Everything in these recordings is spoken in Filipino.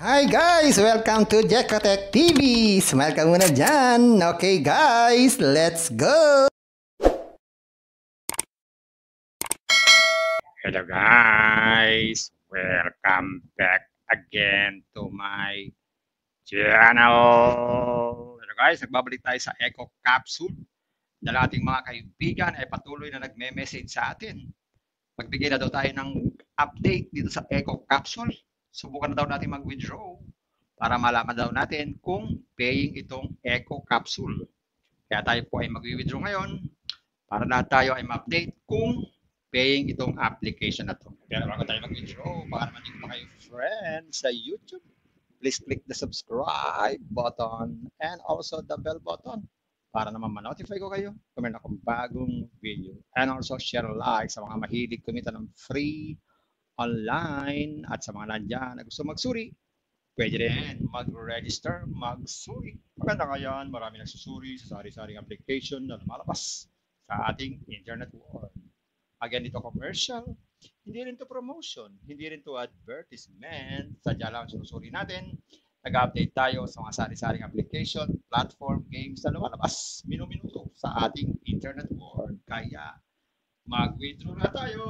Hi guys! Welcome to Jekotech TV! Smile ka muna dyan! Okay guys, let's go! Hello guys! Welcome back again to my channel! Hello guys, nagbabalik tayo sa Eco Capsule dahil ating mga kaibigan ay patuloy na nagme-message sa atin. Magbigay na daw tayo ng update dito sa Eco Capsule. Subukan na daw natin mag-withdraw para malaman daw natin kung paying itong Eco Capsule. Kaya tayo po ay mag-withdraw ngayon para lahat tayo ay ma-update kung paying itong application na to. Pero bago tayo mag-withdraw, baka naman hindi pa kayo friends sa YouTube, please click the subscribe button and also the bell button para naman ma-notify ko kayo kung meron akong bagong video. And also share like sa mga mahilig kumita ng free online at sa mga nandyan na gusto magsuri, pwede rin mag-register, magsuri. Maganda ngayon, marami nagsusuri sa sari-saring application na lumalabas sa ating internet world. Again, ito commercial, hindi rin to promotion, hindi rin to advertisement. Sadya lang sinusuri natin. Nag-update tayo sa mga sari-saring application, platform, games na lumalabas minuminuto sa ating internet world. Kaya mag-withdraw na tayo!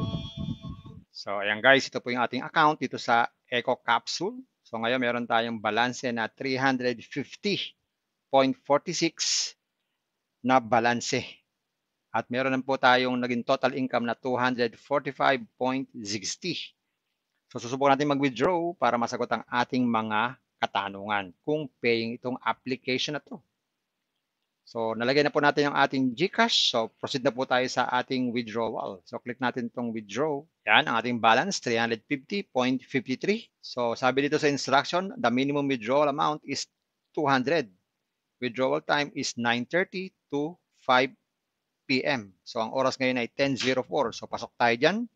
So, ayan guys, ito po yung ating account dito sa Eco Capsule. So, ngayon meron tayong balanse na 350.46 na balanse. At meron na po tayong naging total income na 245.60. So, susubukan natin mag-withdraw para masagot ang ating mga katanungan kung paying itong application na to. So, nalagay na po natin yung ating GCash. So, proceed na po tayo sa ating withdrawal. So, click natin itong withdraw. Yan, ang ating balance, 350.53. So, sabi dito sa instruction, the minimum withdrawal amount is 200. Withdrawal time is 9:30 to 5 p.m. So, ang oras ngayon ay 10:04. So, pasok tayo dyan.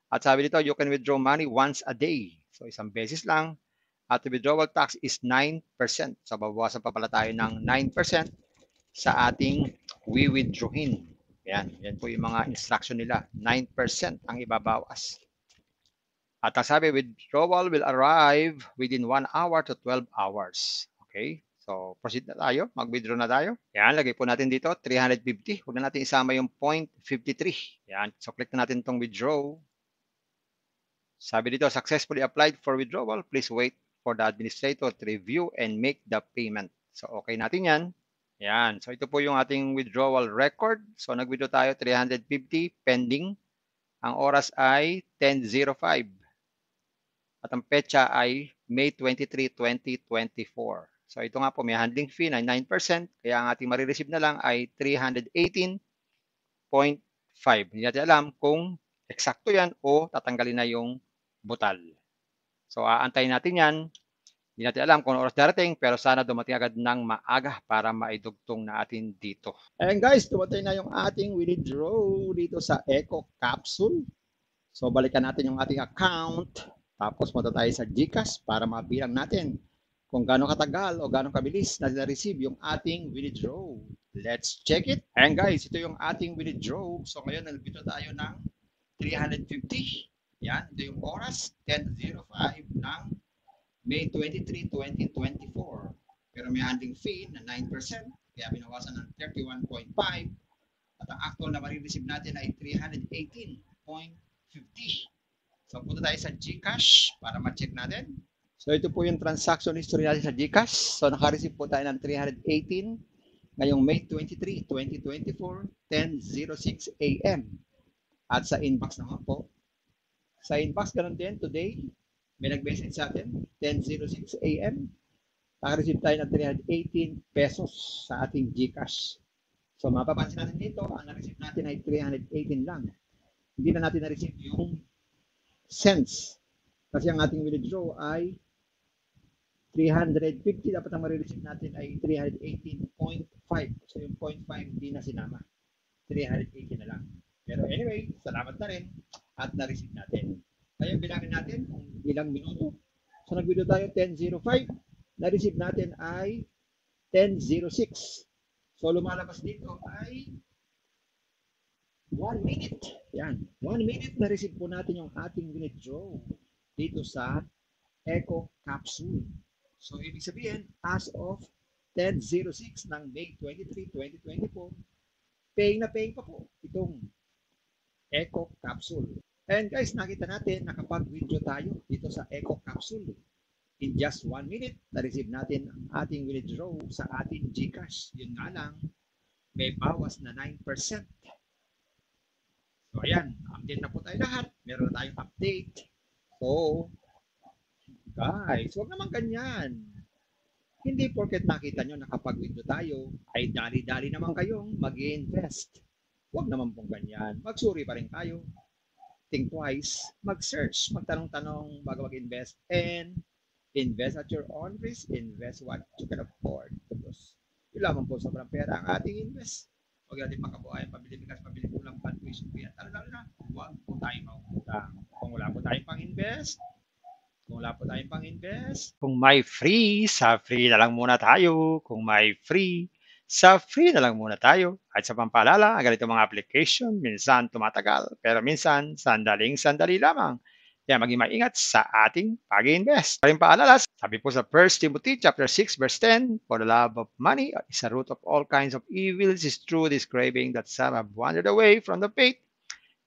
At sabi dito, you can withdraw money once a day. So, isang beses lang. At the withdrawal tax is 9%. So, babawasan pa pala tayo ng 9% sa ating withdrawin. Yan po yung mga instruction nila. 9% ang ibabawas. At ang sabi, withdrawal will arrive within 1 hour to 12 hours. Okay? So, proceed na tayo. Mag-withdraw na tayo. Yan, lagay po natin dito, 350. Huwag na natin isama yung 0.53. Yan, so click na natin itong withdraw. Sabi dito, successfully applied for withdrawal. Please wait for the administrator to review and make the payment. So, okay natin yan. Yan. So, ito po yung ating withdrawal record. So, nag-withdraw tayo 350 pending. Ang oras ay 10:05. At ang petsa ay May 23, 2024. So, ito nga po, may handling fee na 9%. Kaya ang ating marireceive na lang ay 318.5. Hindi natin alam kung eksakto yan o tatanggalin na yung butal. So, aantayin natin yan. Hindi natin alam kung oras darating, pero sana dumating agad ng maaga para maidugtong natin dito. And guys, dumating na yung ating withdraw dito sa Eco Capsule. So, balikan natin yung ating account. Tapos, punta tayo sa GCash para mabilang natin kung gaano katagal o gaano kabilis na na-receive yung ating withdraw. Let's check it. And guys, ito yung ating withdraw. So, ngayon, nag-withdraw tayo ng 350. Yan, ito yung oras, 10:05 ng May 23, 2024. Pero may handling fee na 9%, kaya binawasan ng 31.5. At ang actual na marireceive natin ay 318.50. So, punta tayo sa GCash para ma-check natin. So, ito po yung transaction history natin sa GCash. So, naka-receive po tayo ng 318 ngayong May 23, 2024, 10:06 a.m. At sa inbox naman po. Sa inbox, ganun din, today, may nag-message sa atin, 10:06 a.m. Naka-receive tayo ng 318 pesos sa ating GCash. So, mapapansin natin dito, ang na-receive natin ay 318 lang. Hindi na natin na-receive yung cents. Kasi ang ating withdraw ay 350. Dapat ang marireceive natin ay 318.5. So, yung 0.5 hindi na sinama. 380 na lang. Pero anyway, salamat na rin at na-receive natin. Ngayon, bilangin natin kung ilang minuto. So, nag-video tayo 10:05. Na-receive natin ay 10:06. So, lumalabas dito ay 1 minute. Yan. 1 minute na-receive po natin yung ating withdraw dito sa Eco Capsule. So, ibig sabihin, as of 10:06 ng May 23, 2024, paying na paying pa po itong Eco Capsule. And guys, nakita natin nakapag-withdraw tayo dito sa Eco Capsule. In just 1 minute, na-receive natin ang ating withdraw sa ating GCash. Yun nga lang, may bawas na 9%. So ayan, update na po tayo lahat. Meron na tayong update. So, guys, huwag naman ganyan. Hindi porket nakita nyo nakapag-withdraw tayo, ay dali-dali naman kayong mag-invest. Huwag naman pong ganyan. Magsuri pa rin tayo. Think twice. Mag-search. Magtanong-tanong bago mag-invest. And invest at your own risk. Invest what you can afford. Tapos, yun lamang po sobrang pera ang ating invest. Huwag natin makabuhayan, pabili bigas, pabili kulang, pan-tuition fee. At lalo na, huwag po tayong mangutang. Kung wala po tayong pang-invest, kung may free, sa free na lang muna tayo. Kung may free, sa free na lang muna tayo. At sa pampaalala, ang ganito mga application, minsan tumatagal, pero minsan sandaling-sandali lamang. Kaya maging maingat sa ating pag-invest. Paring paalala, sabi po sa 1 Timothy chapter 6 verse 10, for the love of money is a root of all kinds of evils. Is true this craving that some have wandered away from the faith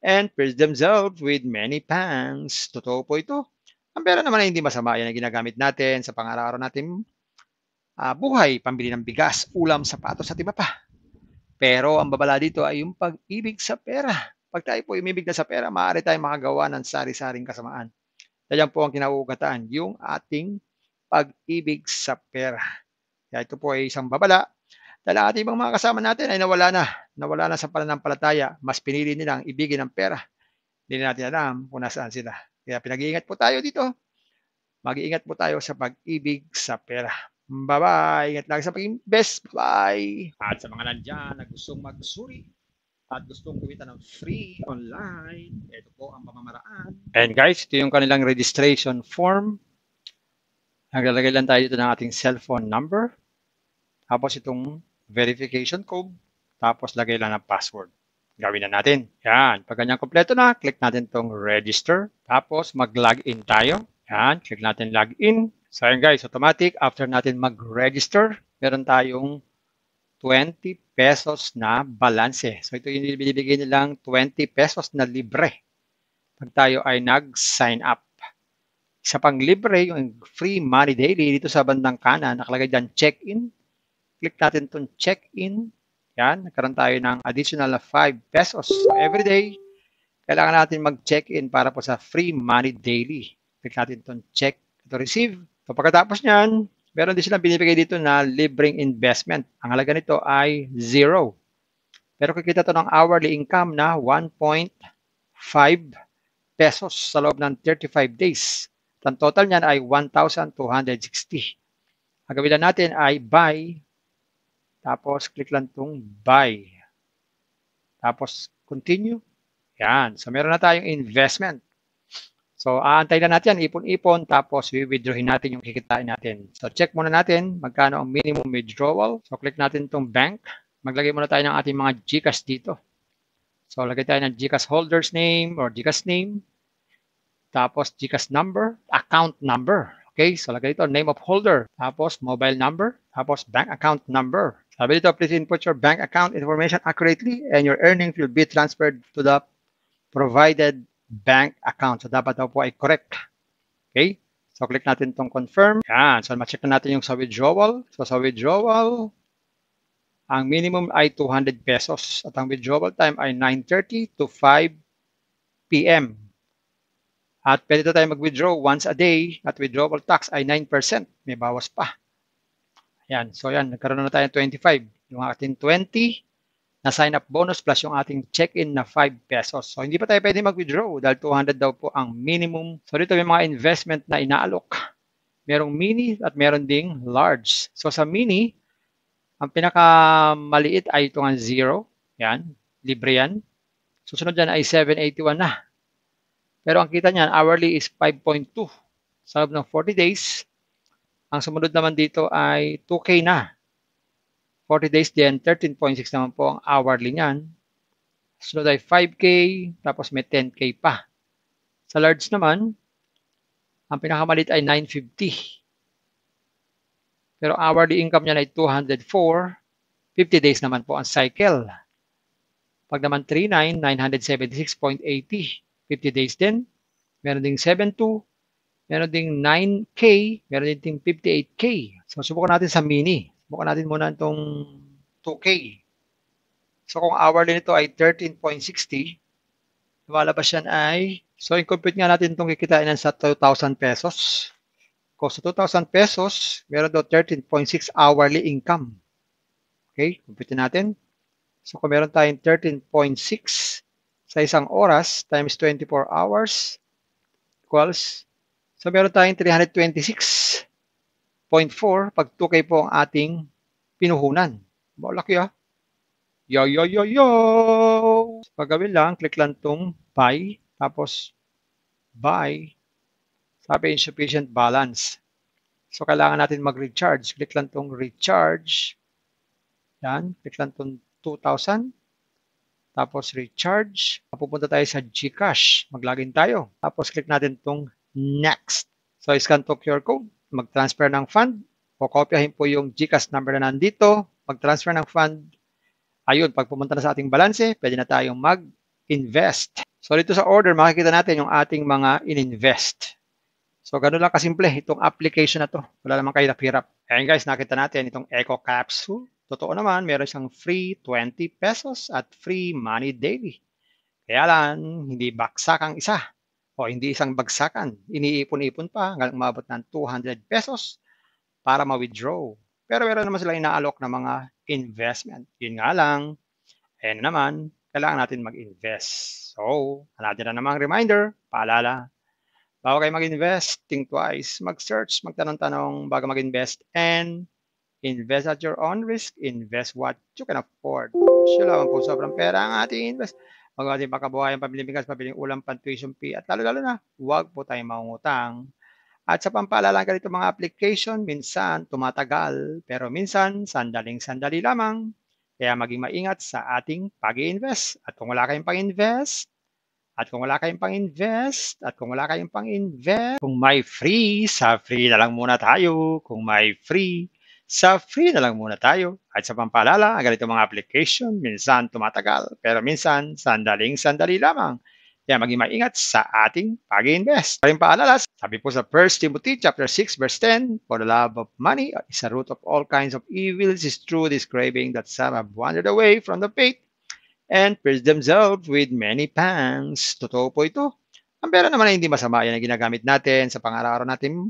and pierced themselves with many pangs. Totoo po ito. Ang pera naman ay hindi masama. Yan ang ginagamit natin sa pang-araw-araw natin buhay, pambili ng bigas, ulam, sapatos at iba pa. Pero ang babala dito ay yung pag-ibig sa pera. Pag tayo po umibig na sa pera, maaari tayong makagawa ng sari-saring kasamaan. Yan po ang kinauugataan, yung ating pag-ibig sa pera. Kaya ito po ay isang babala. Dahil ang ating ibang mga kasama natin ay nawala na sa pananampalataya. Mas pinili nilang ibigin ang pera. Hindi natin alam kung nasaan sila. Kaya pinag-iingat po tayo dito. Mag-iingat po tayo sa pag-ibig sa pera. Bye-bye. Ingat lagi sa pag-invest. Bye. At sa mga nandyan na gustong magsuri at gustong kumita ng free online, ito po ang pamamaraan. And guys, ito yung kanilang registration form. Naglalagay lang tayo dito ng ating cellphone number. Tapos itong verification code. Tapos lagay lang ng password. Gawin na natin. Yan. Pag ganyan kompleto na, click natin itong register. Tapos mag-login tayo. Yan. Click natin login. So yan guys, automatic. After natin mag-register, meron tayong 20 pesos na balanse. So ito yung binibigay nilang 20 pesos na libre. Pag tayo ay nag-sign up. Isa pang libre, yung free money daily dito sa bandang kanan. Nakalagay dyan check-in. Click natin itong check-in. Yan, nagkaroon tayo ng additional na 5 pesos. So everyday, kailangan natin mag-check-in para po sa free money daily. Click natin itong check to receive. So pagkatapos niyan, meron din silang binibigay dito na libreng investment. Ang halaga nito ay 0. Pero kikita ito ng hourly income na 1.5 pesos sa loob ng 35 days. Ang total niyan ay 1,260. Ang gawin natin ay buy. Tapos click lang itong buy. Tapos continue. Yan. So meron na tayong investment. So, aantay na natin yan, ipon-ipon, tapos withdrawin natin yung kikitain natin. So, check muna natin magkano ang minimum withdrawal. So, click natin itong bank. Maglagay muna tayo ng ating mga GCash dito. So, lagay tayo ng GCash holder's name or GCash name. Tapos, GCash number, account number. Okay, so lagay ito, name of holder. Tapos, mobile number. Tapos, bank account number. Sabi dito, please input your bank account information accurately and your earnings will be transferred to the provided bank account. So, dapat daw po ay correct. Okay? So, click natin itong confirm. Yan. So, ma-check na natin yung sa withdrawal. So, sa withdrawal, ang minimum ay 200 pesos. At ang withdrawal time ay 9:30 to 5 p.m. At pwede tayo mag-withdraw once a day. At withdrawal tax ay 9%. May bawas pa. Yan. So, yan. Nagkaroon na tayo ng 25. Yung ating 20 na sign-up bonus plus yung ating check-in na 5 pesos. So, hindi pa tayo pwede mag-withdraw dahil 200 daw po ang minimum. So, dito may mga investment na inaalok. Merong mini at meron ding large. So, sa mini, ang pinakamaliit ay ito nga 0. Yan. Libre yan. Susunod dyan ay 781 na. Pero ang kita niyan, hourly is 5.2. Sa loob ng 40 days, ang sumunod naman dito ay 2K na. 40 days din, 13.6 naman po ang hourly niyan. Sunod ay 5K, tapos may 10K pa. Sa large naman, Ang pinakamaliit ay 950. Pero hourly income niya ay 204. 50 days naman po ang cycle. Pag naman 39, 976.80. 50 days din. Meron ding 72. Meron ding 9K. Meron ding 58K. So, subukan natin sa mini. Subukan natin muna itong 2K. So, kung hourly nito ay 13.60, lumalabas yan ay, so, i-compute nga natin itong kikitain sa 2,000 pesos. Kung sa 2,000 pesos, meron daw 13.6 hourly income. Okay, compute natin. So, kung meron tayong 13.6 sa isang oras times 24 hours equals, so meron tayong 326.4 pag 2K po ang ating pinuhunan. Malaki ah. Yo! So, pagawin lang, click lang itong buy, tapos buy, sabi insufficient balance. So, kailangan natin mag-recharge. Click lang itong recharge. Yan, click lang itong 2,000. Tapos recharge. Pupunta tayo sa GCash. Mag-login tayo. Tapos click natin itong next. So, scan to QR code. Mag-transfer ng fund. O kopyahin po yung GCash number na nandito. Mag-transfer ng fund. Ayun, pag pumunta na sa ating balanse, pwede na tayong mag-invest. So, dito sa order, makikita natin yung ating mga in-invest. So, ganun lang kasimple itong application na to. Wala naman kayo hirap. Ayan guys, nakita natin itong Eco Capsule. Totoo naman, meron siyang free 20 pesos at free money daily. Kaya lang, hindi bagsak ang isa. O hindi isang bagsakan. Iniipon-ipon pa hanggang umabot ng 200 pesos para ma-withdraw. Pero meron naman silang inaalok na mga investment. Yun nga lang, ayan naman, kailangan natin mag-invest. So, natin na namang reminder, paalala, bago kayo mag-invest, think twice, mag-search, magtanong-tanong bago mag-invest, and invest at your own risk, invest what you can afford. Siya lang po, sobrang pera ang ating invest. Huwag ating pakabuhayan, pabiling bigas, pabiling ulam, pan-tuition fee, at lalo-lalo na, huwag po tayong mangungutang. At sa pampaalala ganito mga application, minsan tumatagal, pero minsan sandaling-sandali lamang. Kaya maging maingat sa ating pag-i-invest. At kung wala kayong pang-invest, kung may free, sa free na lang muna tayo. At sa pampaalala, ganito mga application, minsan tumatagal, pero minsan sandaling-sandali lamang. Kaya maging maingat sa ating pag-i-invest. Paring paalala, sabi po sa 1 Timothy chapter 6 verse 10, for the love of money is a root of all kinds of evils, is true this craving that some have wandered away from the faith and pierced themselves with many pangs. Totoo po ito. Ang pera naman ay hindi masama. Yan ang ginagamit natin sa pang-araw-araw natin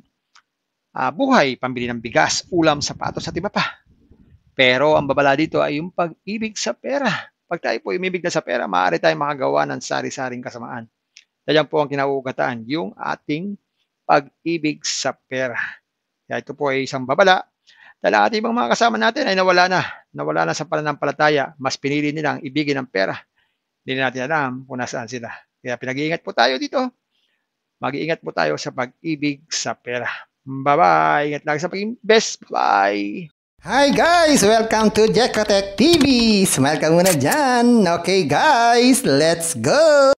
buhay, pambili ng bigas, ulam, sapatos at iba pa. Pero ang babala dito ay yung pag-ibig sa pera. Pag tayo po umibig na sa pera, maaari tayong makagawa ng sari-saring kasamaan. Yan po ang kinauugataan, yung ating pag-ibig sa pera. Kaya ito po ay isang babala. Dahil ating ibang mga kasama natin ay nawala na sa pananampalataya. Mas pinili nilang ibigin ang pera. Hindi natin alam kung nasaan sila. Kaya pinag-iingat po tayo dito. Mag-iingat po tayo sa pag-ibig sa pera. Bye-bye. Ingat lagi sa pag-invest. Bye. Hi guys! Welcome to Jekotech TV! Smile ka muna dyan! Okay guys, let's go!